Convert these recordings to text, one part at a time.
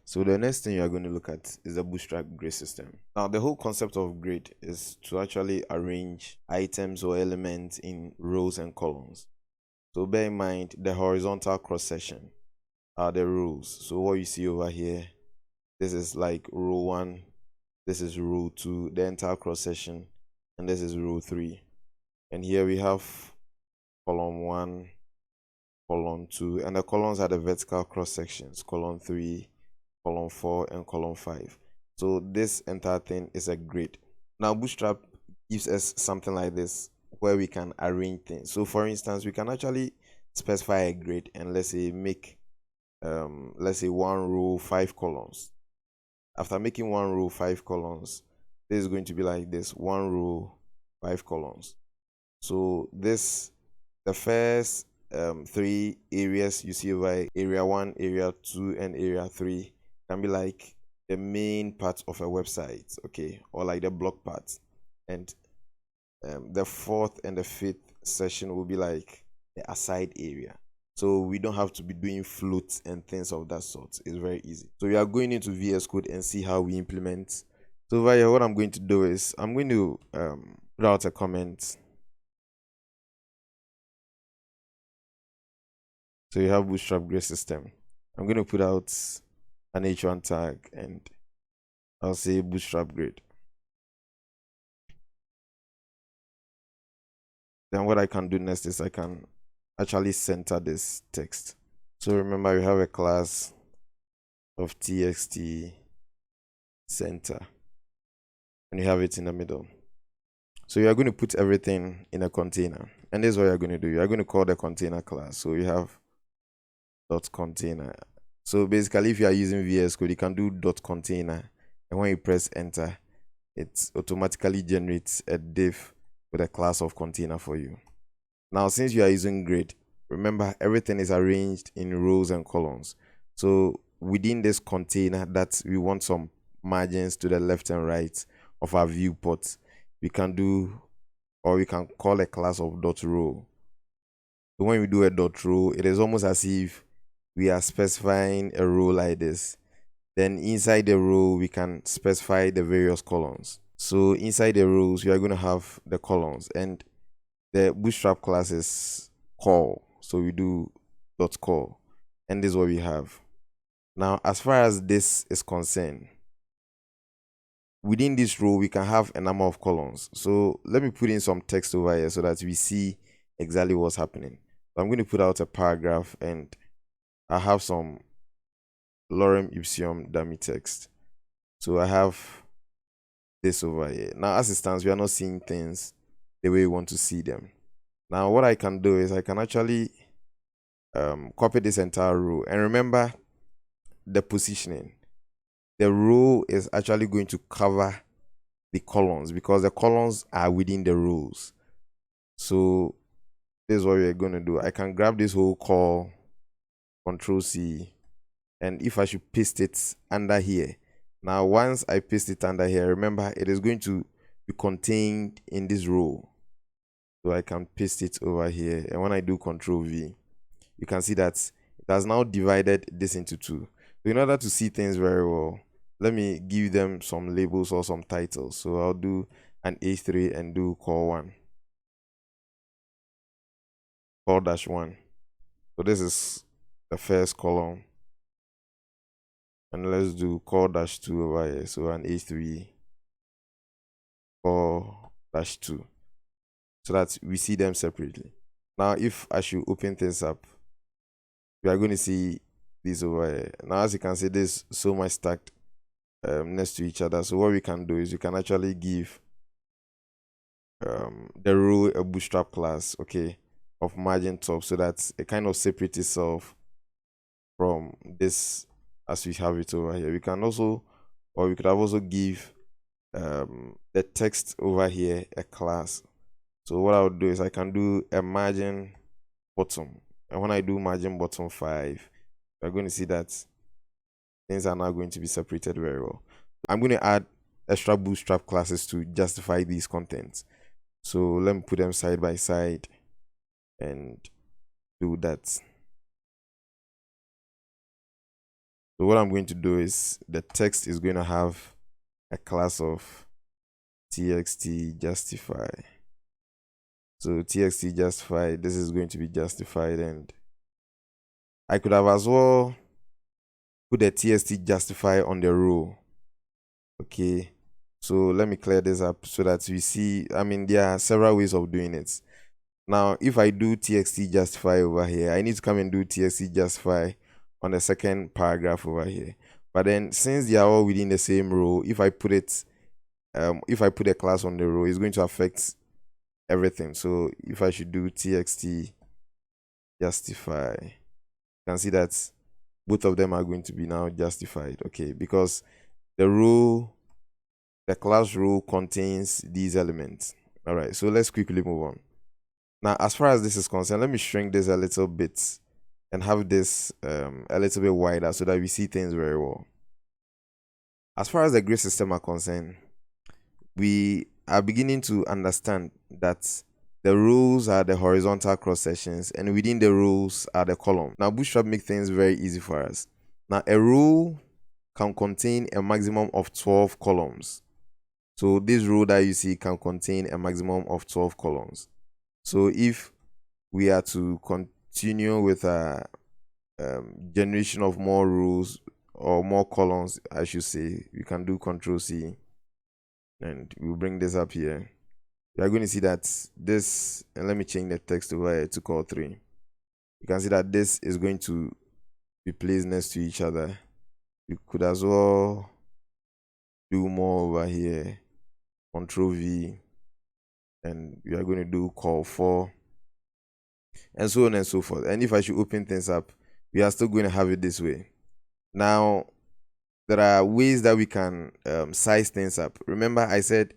So the next thing you are going to look at is the Bootstrap grade system. Now the whole concept of grade is to actually arrange items or elements in rows and columns. So bear in mind the horizontal cross section are the rows. So what you see over here, this is like row 1, this is row 2, the entire cross section, and this is row 3. And here we have column 1, column 2, and the columns are the vertical cross sections, column 3, column 4, and column 5. So this entire thing is a grid. Now Bootstrap gives us something like this where we can arrange things. So for instance, we can actually specify a grid and let's say make let's say 1 row 5 columns. After making 1 row 5 columns, this is going to be like this: 1 row 5 columns. So this, the first 3 areas you see over area 1, area 2, and area 3 can be like the main part of a website, okay, or like the block part. And the 4th and the 5th section will be like the aside area. So we don't have to be doing floats and things of that sort. It's very easy. So we are going into VS Code and see how we implement. So over here, what I'm going to do is I'm going to put out a comment. So you have Bootstrap grade system. I'm going to put out an H1 tag and I'll say Bootstrap grade. Then what I can do next is I can actually center this text. So remember, we have a class of txt center and you have it in the middle. So you are going to put everything in a container, and this is what you're going to do. You are going to call the container class. So you have dot container. So basically, if you are using VS Code, you can do dot container, and when you press enter, it automatically generates a div with a class of container for you. Now, since you are using grid, remember everything is arranged in rows and columns. So within this container that we want some margins to the left and right of our viewport, we can do, or we can call a class of dot row. So when we do a dot row, it is almost as if we are specifying a row like this. Then inside the row, we can specify the various columns. So inside the rows, we are going to have the columns, and the Bootstrap class is call. So we do dot call, and this is what we have. Now, as far as this is concerned, within this row, we can have a number of columns. So let me put in some text over here so that we see exactly what's happening. So I'm going to put out a paragraph, and I have some lorem ipsum dummy text. So I have this over here. Now, as it stands, we are not seeing things the way we want to see them. Now, what I can do is I can actually copy this entire row. And remember the positioning. The row is actually going to cover the columns because the columns are within the rows. So this is what we're going to do. I can grab this whole call, Control C, and if I should paste it under here. Now, once I paste it under here, remember it is going to be contained in this row. So I can paste it over here. And when I do Control V, you can see that it has now divided this into 2. So in order to see things very well, let me give them some labels or some titles. So I'll do an H3 and do call 1. Call -1. So this is the first column. And let's do call -2 over here. So an H3, call -2. So that we see them separately. Now, if I should open things up, we are going to see this over here. Now, as you can see, there's so much stacked next to each other. So what we can do is we can actually give the row a Bootstrap class, okay, of margin top, so that it kind of separates itself from this as we have it over here. We can also, or we could have also give the text over here a class. So what I would do is I can do a margin bottom, and when I do margin bottom 5, we're going to see that things are now going to be separated very well. I'm going to add extra Bootstrap classes to justify these contents. So let me put them side by side and do that. So what I'm going to do is the text is going to have a class of txt justify. So txt justify, this is going to be justified, and I could have as well put the txt justify on the row. Okay, so let me clear this up so that we see, I mean, there are several ways of doing it. Now, if I do txt justify over here, I need to come and do txt justify on the second paragraph over here. But then since they are all within the same row, if I put it, if I put a class on the row, it's going to affect everything. So if I should do txt justify, you can see that both of them are going to be now justified. Okay, because the class row contains these elements. All right, so let's quickly move on. Now, as far as this is concerned, let me shrink this a little bit and have this a little bit wider so that we see things very well. As far as the grid system are concerned, we are beginning to understand that the rows are the horizontal cross sections, and within the rows are the columns. Now, Bootstrap makes things very easy for us. Now, a row can contain a maximum of 12 columns. So this row that you see can contain a maximum of 12 columns. So if we are to continue with a generation of more rows or more columns, I should say, we can do Control C and we'll bring this up here. You are going to see that this, and let me change the text over here to call 3. You can see that this is going to be placed next to each other. You could as well do more over here, Control V, and we are going to do call 4, and so on and so forth. And if I should open things up, we are still going to have it this way. Now, there are ways that we can size things up. Remember, I said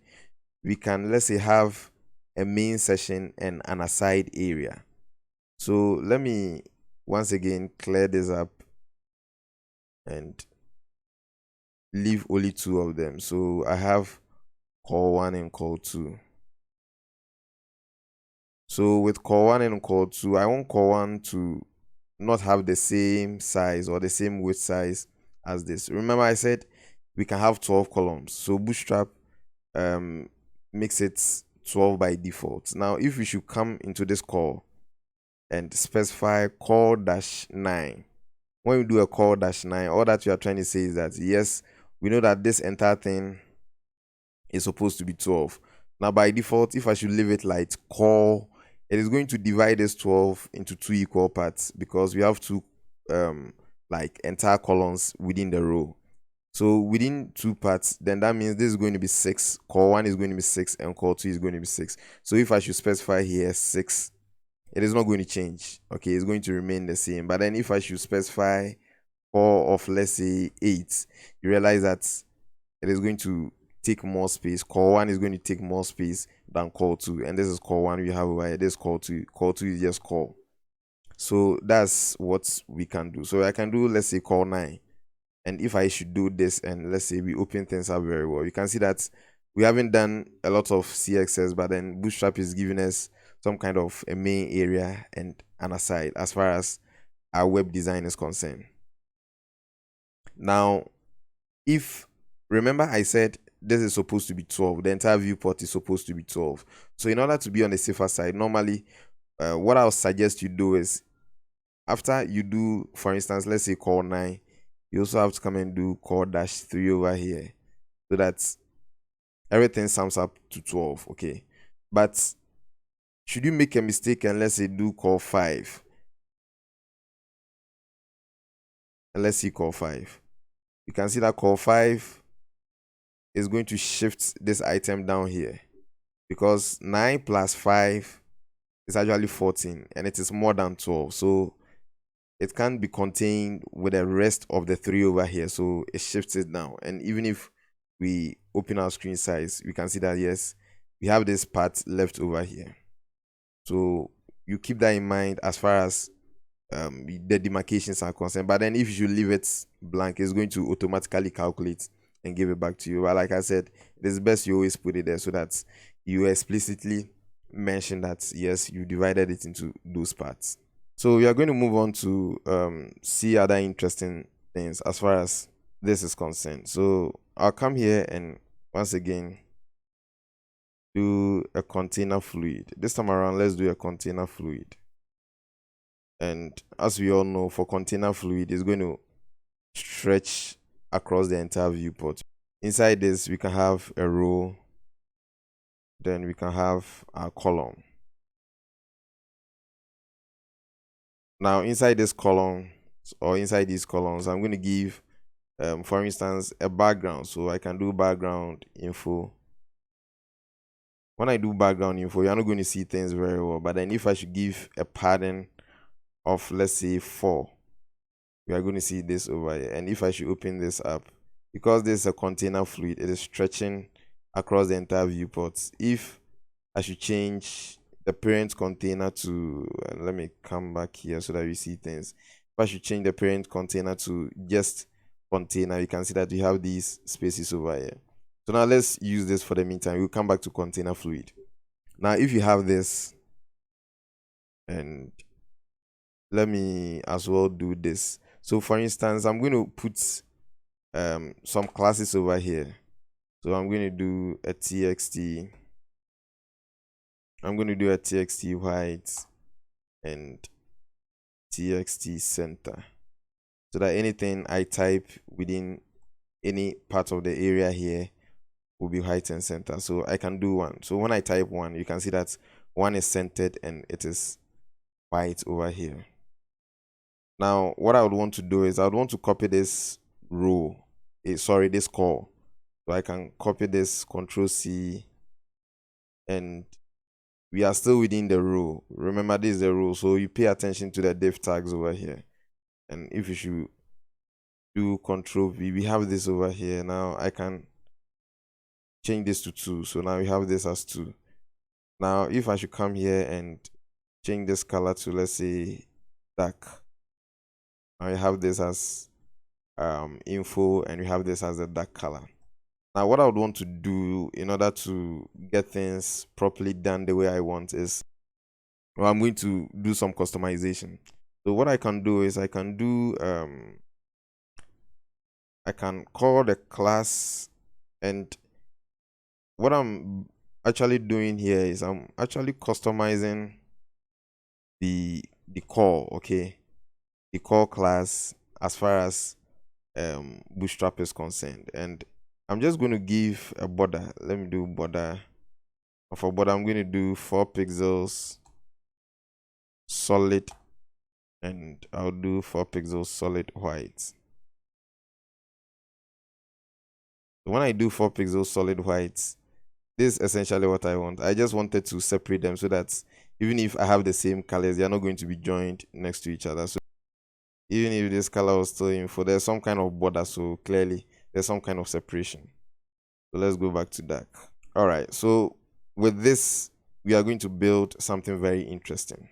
we can, let's say, have a main session and an aside area. So let me once again clear this up and leave only 2 of them. So I have call 1 and call 2. So with call 1 and call 2, I want call 1 to not have the same size or the same width size as this. Remember, I said we can have 12 columns. So Bootstrap makes it 12 by default. Now, if we should come into this call and specify call -9, when we do a call -9, all that we are trying to say is that yes, we know that this entire thing is supposed to be 12. Now, by default, if I should leave it like call, it is going to divide this 12 into 2 equal parts because we have 2 like entire columns within the row. So within 2 parts, then that means this is going to be 6. Call 1 is going to be 6 and call 2 is going to be 6. So if I should specify here 6, it is not going to change. Okay, it's going to remain the same. But then if I should specify call of, let's say, 8, you realize that it is going to take more space. Call 1 is going to take more space than call 2. And this is call 1 we have over here. This is call 2. Call 2 is just call. So that's what we can do. So I can do, let's say, call 9. And if I should do this and let's say we open things up very well, you can see that we haven't done a lot of CXS, but then Bootstrap is giving us some kind of a main area and an aside as far as our web design is concerned. Now, remember I said this is supposed to be 12, the entire viewport is supposed to be 12. So in order to be on the safer side, normally what I'll suggest you do is after you do, for instance, let's say call 9, you also have to come and do call -3 over here so that everything sums up to 12. Okay, but should you make a mistake and let's say do call 5, and let's see call 5, you can see that call 5 is going to shift this item down here because 9 plus 5 is actually 14 and it is more than 12. So it can't be contained with the rest of the 3 over here. So it shifts it down. And even if we open our screen size, we can see that yes, we have this part left over here. So you keep that in mind as far as the demarcations are concerned. But then if you leave it blank, it's going to automatically calculate and give it back to you. But like I said, it is best you always put it there so that you explicitly mention that yes, you divided it into those parts. So we are going to move on to see other interesting things as far as this is concerned. So I'll come here and once again do a container fluid. This time around, let's do a container fluid. And as we all know, for container fluid, it's going to stretch across the entire viewport. Inside this, we can have a row, then we can have a column. Now, inside this column or inside these columns, I'm going to give, for instance, a background. So I can do background info. When I do background info, you're not going to see things very well. But then if I should give a padding of, let's say, 4, we are going to see this over here. And if I should open this up, because this is a container fluid, it is stretching across the entire viewport. If I should change the parent container to, let me come back here so that you see things. If I should change the parent container to just container, you can see that we have these spaces over here. So now let's use this for the meantime. We'll come back to container fluid. Now, if you have this, and let me as well do this. So for instance, I'm going to put some classes over here. So I'm going to do a txt. I'm going to do a txt white and txt center, so that anything I type within any part of the area here will be white and center. So I can do 1. So when I type 1, you can see that 1 is centered and it is white over here. Now, what I would want to do is I would want to copy this row, this call. So I can copy this, Control-C, and we are still within the row. Remember, this is the row, so you pay attention to the div tags over here. And if you should do Control-V, we have this over here. Now I can change this to 2. So now we have this as 2. Now, if I should come here and change this color to, let's say, dark. Now we have this as info, and we have this as a dark color. Now, what I would want to do in order to get things properly done the way I want is, well, I'm going to do some customization. So what I can do is I can do, I can call the class, and what I'm actually doing here is I'm actually customizing the call, okay, the call class as far as Bootstrap is concerned. And I'm just going to give a border. Let me do border. For border, I'm going to do 4 pixels solid, and I'll do 4 pixels solid white. When I do 4 pixels solid white, this is essentially what I want. I just wanted to separate them so that even if I have the same colors, they are not going to be joined next to each other. So even if this color was still info, there's some kind of border, so clearly there's some kind of separation. So let's go back to dark. All right, so with this, we are going to build something very interesting.